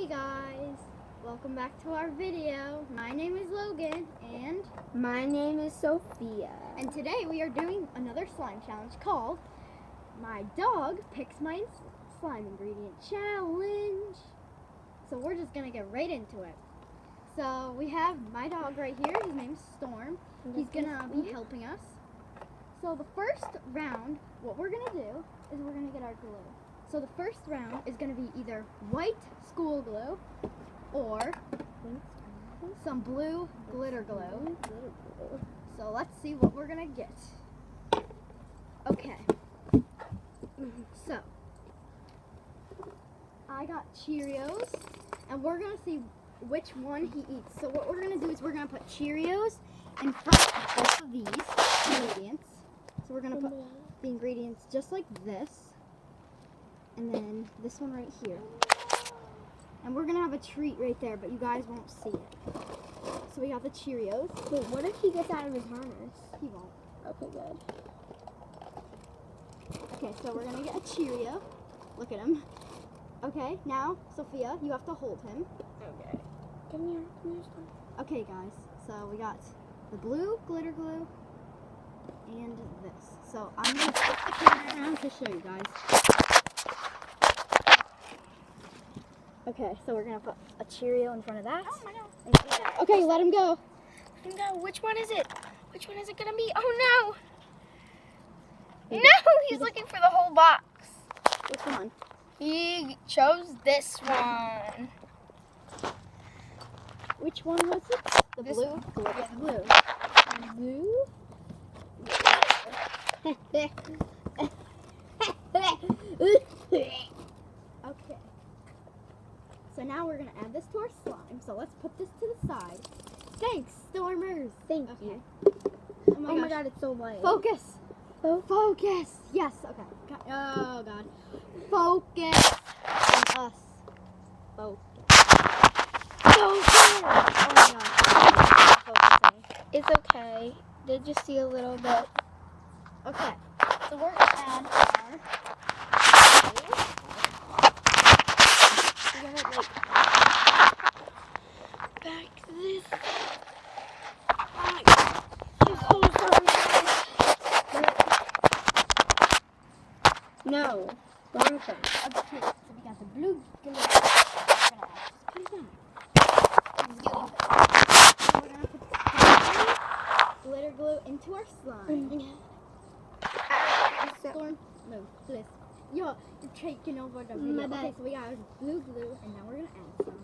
Hey guys, welcome back to our video. My name is Logan and my name is Sophia. And today we are doing another slime challenge called My Dog Picks My Slime Ingredient Challenge. So we're just gonna get right into it. So we have my dog right here, his name's Storm. He's gonna be helping us. So the first round, what we're gonna do is we're gonna get our glue. So the first round is going to be either white school glue or some blue glitter glue. So let's see what we're going to get. Okay. So I got Cheerios and we're going to see which one he eats. So what we're going to do is we're going to put Cheerios in front of both of these ingredients. So we're going to put the ingredients just like this. And then this one right here. And we're going to have a treat right there, but you guys won't see it. So we got the Cheerios. Wait, what if he gets out of his harness? He won't. Okay, good. Okay, so we're going to get a Cheerio. Look at him. Okay, now, Sophia, you have to hold him. Okay. Come here, Okay, guys. So we got the blue glitter glue and this. So I'm going to flip the camera around to show you guys. Okay, so we're going to put a Cheerio in front of that. Oh my God. Okay, let him go. Let him go. Which one is it? Which one is it going to be? Oh no. No, he's looking for the whole box. Which one? He chose this one. Which one was it? The This blue? one. Yeah, the blue. Blue? Okay. So now we're going to add this to our slime. So let's put this to the side. Thanks, Stormers. Thank Okay. you. Oh my God, it's so light. Focus. Focus. Yes. Okay. Oh God. Focus on us. Focus. Focus. Oh my God. Focusing. It's okay. They just see a little bit. Okay. So we're gonna add our. We're gonna like Back this. No. Wrong thing. Okay, so we got the blue glue. We're gonna put it down. So we're gonna put glitter glue into our slime. Storm, move, please. You're taking over the video. My bad. Okay, so we got our blue glue, and now we're gonna add some.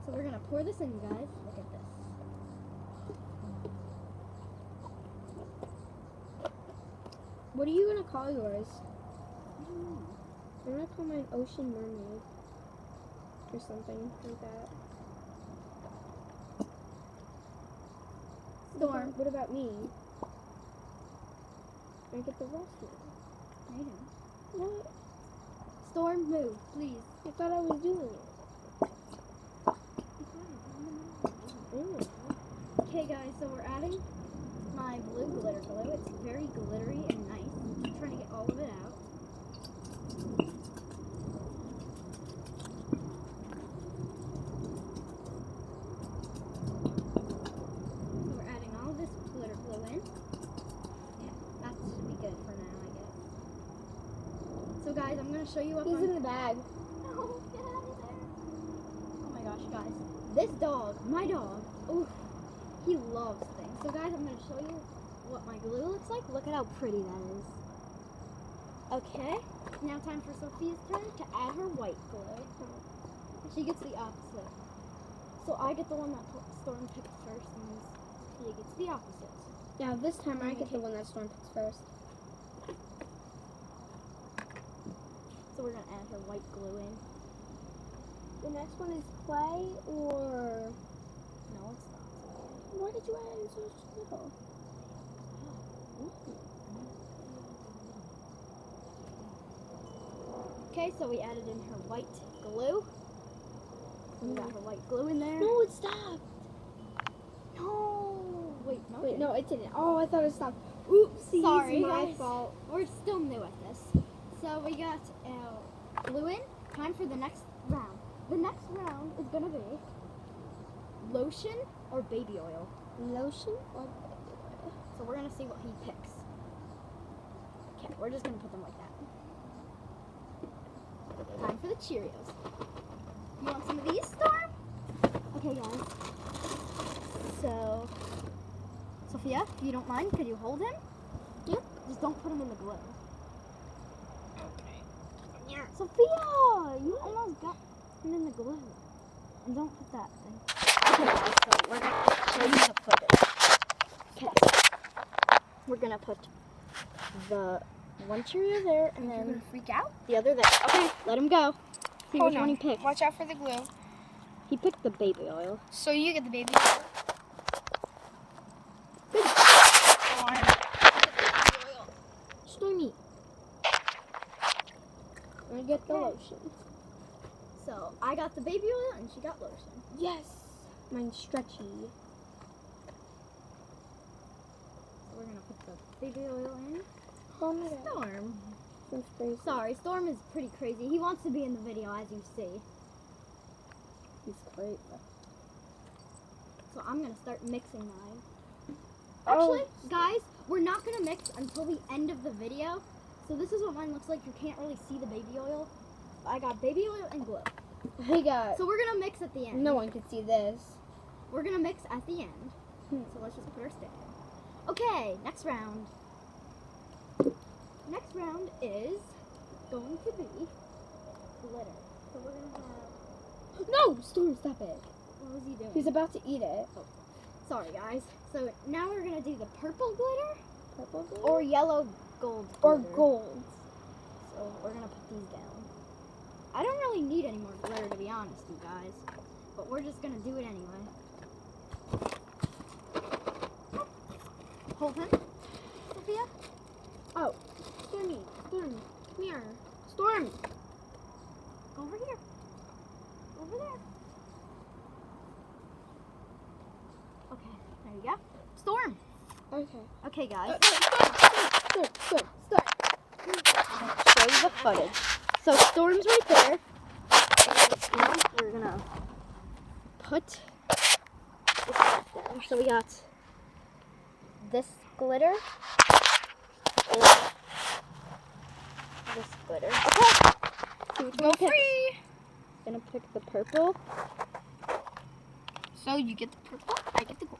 So we're gonna pour this in, you guys. Look at this. What are you gonna call yours? I'm gonna call mine Ocean Mermaid or something like that. Storm. What about me? I get the rest of it. I know. What? Storm, move, please. I thought I was doing it. Okay, guys, so we're adding my blue glitter glue. It's very glittery and nice. I'm trying to get all of it out. So we're adding all of this glitter glue in. Yeah, that should be good for now, I guess. So guys, I'm going to show you up He's on... in the bag. No, get out of there. Oh my gosh, guys. This dog, my dog, ooh, he loves things. So guys, I'm going to show you what my glue looks like. Look at how pretty that is. Okay, now time for Sophia's turn to add her white glue. She gets the opposite. So I get the one that Storm picked first, and Sophia gets the opposite. Yeah, this time I get the one that Storm picks first. So we're going to add her white glue in. The next one is clay or... No, it's not. Why did you add in so little? Okay, so we added in her white glue. We got her white glue in there. No, it stopped. No. Wait, no. Wait, no, it didn't. Oh, I thought it stopped. Oopsie. Sorry, my guys. fault. We're still new at this. glue in. Time for the next round. The next round is gonna be lotion or baby oil. Lotion or So we're gonna see what he picks. Okay, we're just gonna put them like that. Time for the Cheerios. You want some of these, Storm? Okay, guys. So, Sophia, if you don't mind, could you hold him? Yep. Just don't put him in the glue. Okay. Sophia, you almost got him in the glue. And don't put that thing. Okay, guys, so we're gonna show you how to put it. Okay. We're gonna put the one Cheerio there, and You're then gonna freak out? the other there. Okay, let him go. See Hold which on. one he picked. Watch out for the glue. He picked the baby oil. So you get the baby. Stormy. I'm gonna get the Okay. lotion. So I got the baby oil, and she got lotion. Yes. Mine's stretchy. So we're gonna put the baby oil in. Oh my god. Storm. That's crazy. Sorry, Storm is pretty crazy. He wants to be in the video, as you see. He's great. So I'm gonna start mixing mine. Oh. Actually, guys, we're not gonna mix until the end of the video. So this is what mine looks like. You can't really see the baby oil. I got baby oil and glue. He got. So we're gonna mix at the end. No one can see this. We're gonna mix at the end. So let's just put our stick in. Okay, next round. Next round is going to be glitter. So we're gonna have. No, Storm, stop it. What was he doing? He's about to eat it. Sorry, guys. So now we're gonna do the purple glitter Purple glue? or yellow gold Or glitter. gold. So we're gonna put these down. I don't really need any more glitter, to be honest, you guys. But we're just gonna do it anyway. Hold him, Sophia. Oh, Stormy, Storm, come here. Storm. Go over here. Over there. Okay, there you go. Storm. Okay. Okay, guys. Stop. Show you the footage. So Storm's right there. And now we're gonna put this stuff down. So we got this glitter and this glitter. Okay. See which Go one he picks. free. Gonna pick the purple So you get the purple, I get the gold.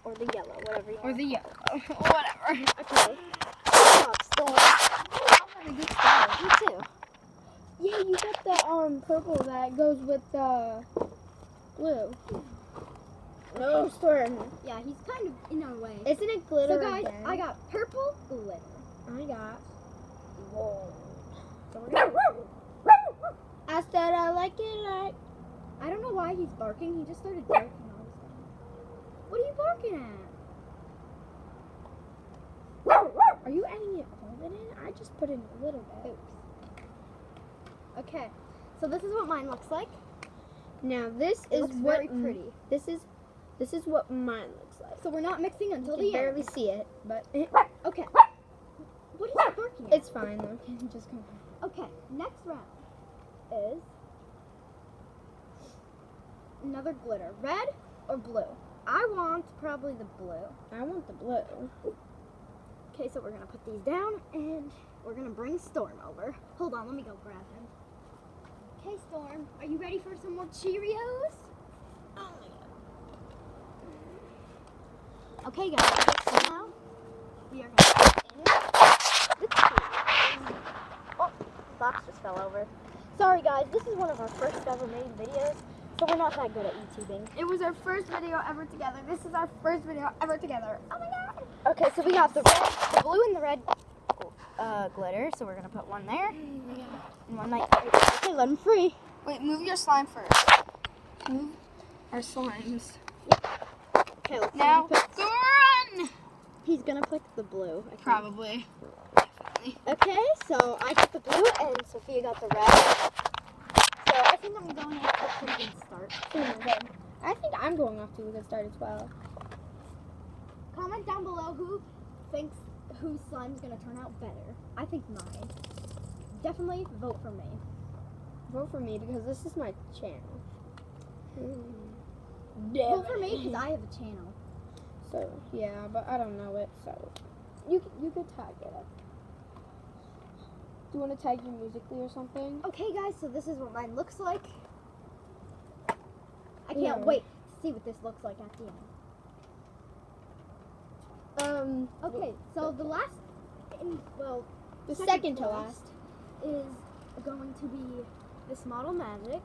or the yellow, whatever you Or want. the yellow. Whatever. Okay. Stop, Storm. I'm a good start. Me too. Yeah, you got the purple that goes with the blue. No, Storm. Yeah, he's kind of in our way. Isn't it glitter So guys, again? I got purple glitter. I got gold. So we're gonna I said I like it like. I don't know why he's barking. He just started barking all of a sudden. What are you barking at? Are you adding it all of it in? I just put in a little bit. Oops. Okay, so this is what mine looks like. Now this It is looks what very pretty. This is what mine looks like. So we're not mixing until You the can end. barely see it, but Okay. What is he barking at? it's fine though. Just come. Okay, next round is another glitter. Red or blue? I want probably the blue. I want the blue. Okay, so we're gonna put these down and we're gonna bring Storm over. Hold on, let me go grab him. Okay, Storm, are you ready for some more Cheerios? Oh my god. Okay, guys, so now we are gonna put in the Cheerios. Oh, the box just fell over. Sorry, guys, this is one of our first ever made videos, so we're not that good at YouTubing. It was our first video ever together. This is our first video ever together. Oh my god. Okay, so we got the red, the blue and the red glitter, so we're gonna put one there and one like. Okay, let him free. Wait, move your slime first. Move our slimes. Okay, let's see Now, what he picks. run! He's gonna pick the blue. I think. Probably. Okay, so I got the blue and Sophia got the red. So I think I'm going off to a pretty good start. I think I'm going off to a good start as well. Comment down below who thinks whose slime's gonna turn out better. I think mine. Definitely vote for me. vote for me because this is my channel. Vote for me because I have a channel. So yeah, but I don't know it. So you could tag it up. Do you want to tag you musically or something? Okay, guys, so this is what mine looks like. I can't Yeah. wait to see what this looks like at the end. Okay, so the last, the second to last. is going to be this Model Magic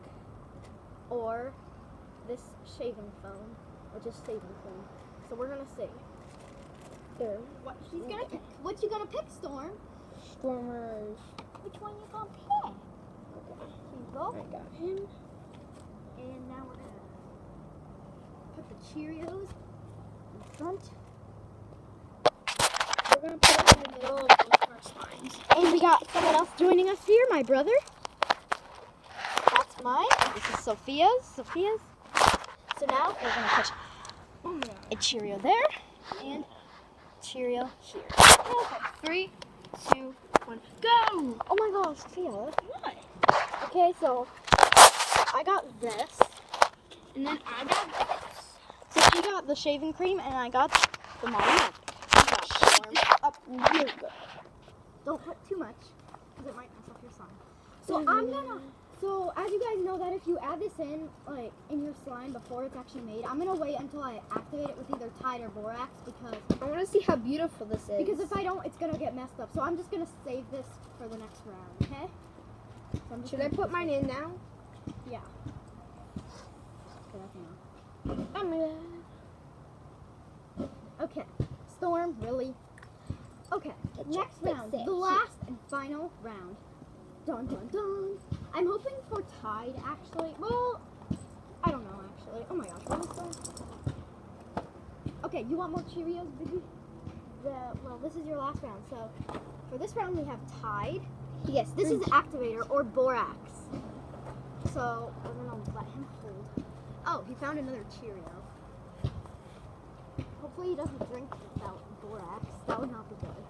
or this shaving foam, which is shaving cream. So we're gonna see. There. What she's gonna pick. What you gonna pick, Storm? Stormers. Which one you gonna pick? Okay. Here you go. I got him. And now we're gonna put the Cheerios in front. We're gonna put it in the middle of both of our slimes. And we got someone else joining us here, my brother. That's mine. This is Sophia's. So now we're gonna put a Cheerio there and Cheerio here. Okay. 3, 2, 1, go! Oh my gosh, Sophia. What? Okay, so I got this. And then I got this. So she got the shaving cream and I got the Model Magic. You got Storm up really good. Don't put too much because it might mess up your slime. So So as you guys know that if you add this in, like, in your slime before it's actually made, I'm going to wait until I activate it with either Tide or Borax because I want to see how beautiful this is. Because if I don't, it's going to get messed up. So I'm just going to save this for the next round, okay? So I'm just Should I gonna put mine in now? Yeah. Okay. Storm, really? Okay. Next round. The last and final round. Dun, dun, dun. I'm hoping for Tide, actually. Well, I don't know, actually. Oh my gosh, what is this? Okay, you want more Cheerios, baby? Well, this is your last round. So, for this round, we have Tide. Yes, this is Activator or Borax. So, we're going to let him hold. Oh, he found another Cheerio. Hopefully he doesn't drink without Borax. That would not be good.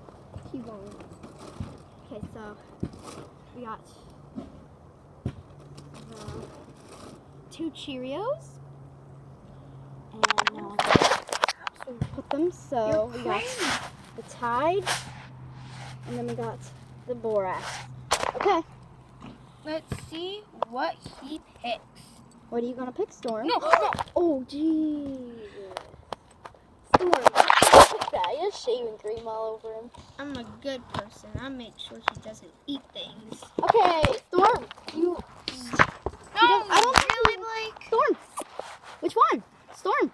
He won't. Okay, so we got the 2 Cheerios. And now put them. So we got the Tide. And then we got the Borax. Okay. Let's see what he picks. What are you going to pick, Storm? No. Oh, jeez. Storm, pick that. You have shaving cream all over him. I'm a good person. I make sure he doesn't eat things. Okay, Storm. No, I don't really like Storm. Which one? Storm.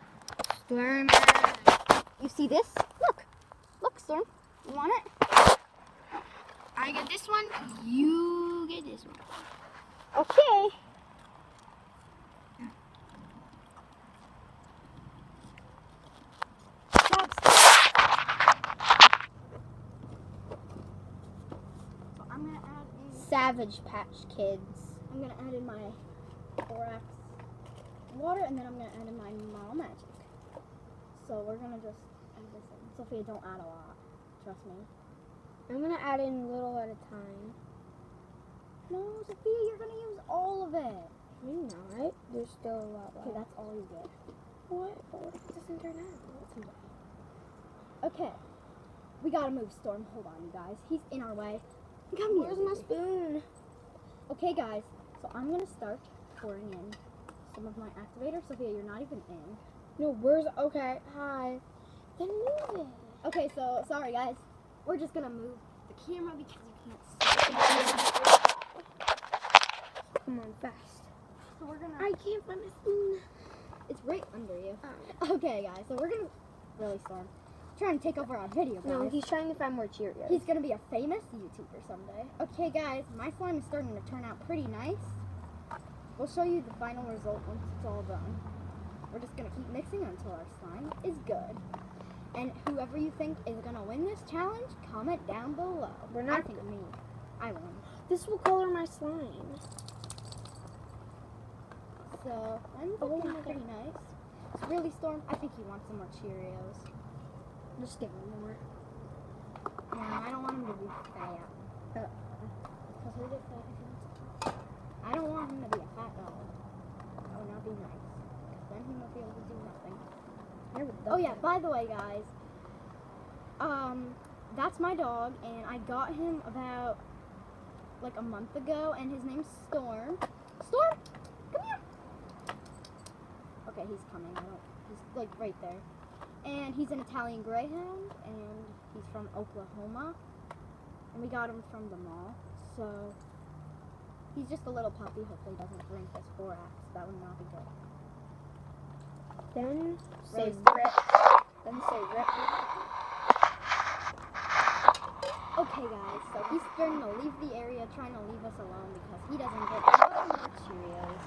Storm. You see this? Look, Storm. You want it? I get this one. You get this one. Okay. So I'm gonna add in. Savage Patch Kids. I'm gonna add in my Borax water, and then I'm gonna add in my Model Magic. So we're gonna just add this in. Sophia, don't add a lot. Trust me. I'm gonna add in a little at a time. No, Sophia, you're gonna use all of it. Maybe not. There's still a lot left. Okay, that's all you get. What? But what if it doesn't turn out? Okay. We gotta move, Storm. Hold on, you guys. He's in our way. Come Where's here. my spoon? Okay, guys. So I'm gonna start pouring in some of my activator. Sophia, you're not even in. No, where's... Okay, hi. Then move it. Okay, so sorry, guys. We're just gonna move the camera because you can't see. Come on, fast. So we're gonna. I can't find my spoon. It's right under you. Oh. Okay, guys. So we're gonna really Storm trying to take over our video, guys. No, he's trying to find more Cheerios. He's gonna be a famous YouTuber someday. Okay, guys. My slime is starting to turn out pretty nice. We'll show you the final result once it's all done. We're just gonna keep mixing until our slime is good. And whoever you think is gonna win this challenge, comment down below. We're not I think me. I won. This will color my slime. So mine's looking pretty nice. So really, Storm, I think you want some more Cheerios. Just give me more. No, I don't want him to be fat. Because he'll get fat if he wants to. I don't want want him to be a fat dog. That would not be nice. Because then he won't be able to do nothing. Oh yeah, by the way, guys, that's my dog, and I got him about like a month ago, and his name's Storm. Storm, come here. Okay, he's coming. He's like right there, and he's an Italian Greyhound, and he's from Oklahoma, and we got him from the mall. So he's just a little puppy. Hopefully, he doesn't drink this borax. That would not be good. Then say Rose. rip. Then say rip. Okay guys, so he's starting to leave the area, trying to leave us alone because he doesn't get any more Cheerios.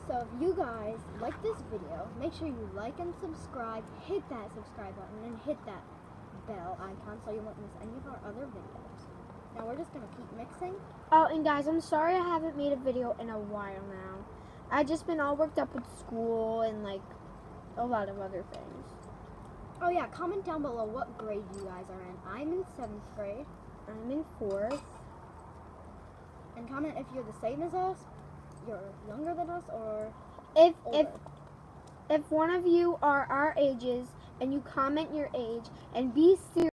So if you guys like this video, make sure you like and subscribe, hit that subscribe button, and hit that bell icon so you won't miss any of our other videos. Now we're just going to keep mixing. Oh, and guys, I'm sorry I haven't made a video in a while now. I've just been all worked up with school and like a lot of other things. Oh yeah, comment down below what grade you guys are in. I'm in 7th grade. I'm in 4th. And comment if you're the same as us, you're younger than us, or If older. if one of you are our ages and you comment your age and be serious.